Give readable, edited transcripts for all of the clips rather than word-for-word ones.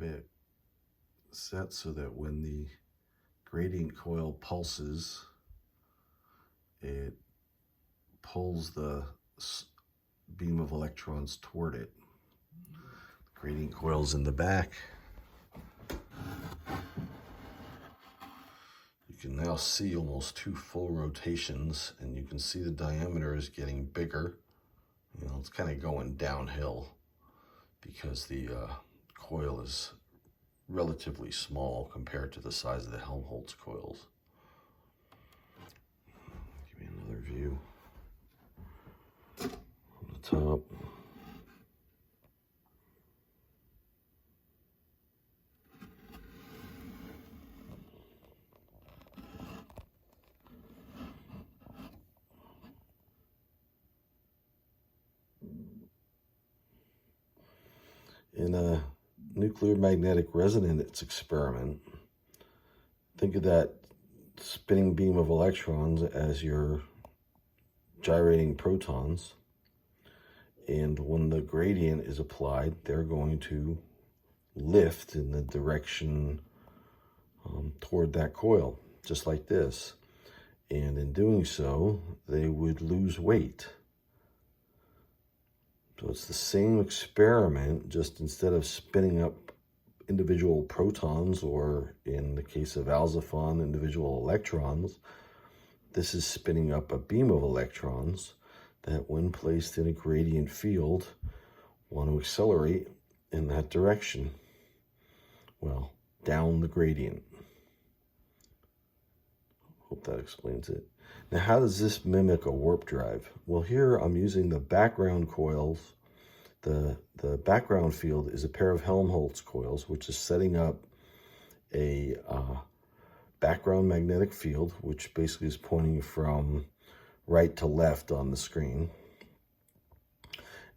it set so that when the gradient coil pulses, it pulls the beam of electrons toward it. The gradient coil's in the back. You can now see almost 2 full rotations, and you can see the diameter is getting bigger. You know, it's kind of going downhill because the coil is relatively small compared to the size of the Helmholtz coils. Give me another view on the top. In a nuclear magnetic resonance experiment, think of that spinning beam of electrons as your gyrating protons. And when the gradient is applied, they're going to lift in the direction toward that coil, just like this. And in doing so, they would lose weight. So it's the same experiment, just instead of spinning up individual protons, or in the case of Alciphon, individual electrons, this is spinning up a beam of electrons that, when placed in a gradient field, want to accelerate in that direction. Well, down the gradient. Hope that explains it. Now, how does this mimic a warp drive? Well, here I'm using the background coils. The background field is a pair of Helmholtz coils, which is setting up a background magnetic field, which basically is pointing from right to left on the screen.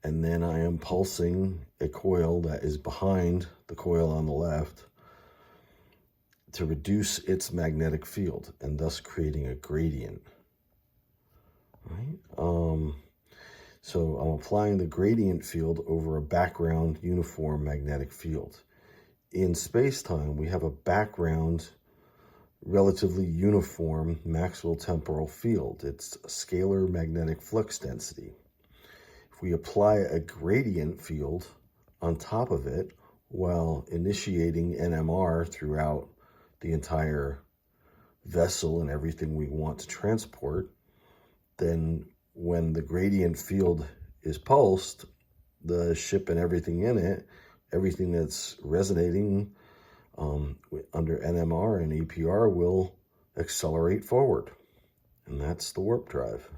And then I am pulsing a coil that is behind the coil on the left to reduce its magnetic field, and thus creating a gradient. Right? So I'm applying the gradient field over a background uniform magnetic field. In space-time, we have a background relatively uniform Maxwell temporal field. It's a scalar magnetic flux density. If we apply a gradient field on top of it while initiating NMR throughout the entire vessel and everything we want to transport, then when the gradient field is pulsed, the ship and everything in it, everything that's resonating under NMR and EPR will accelerate forward. And that's the warp drive.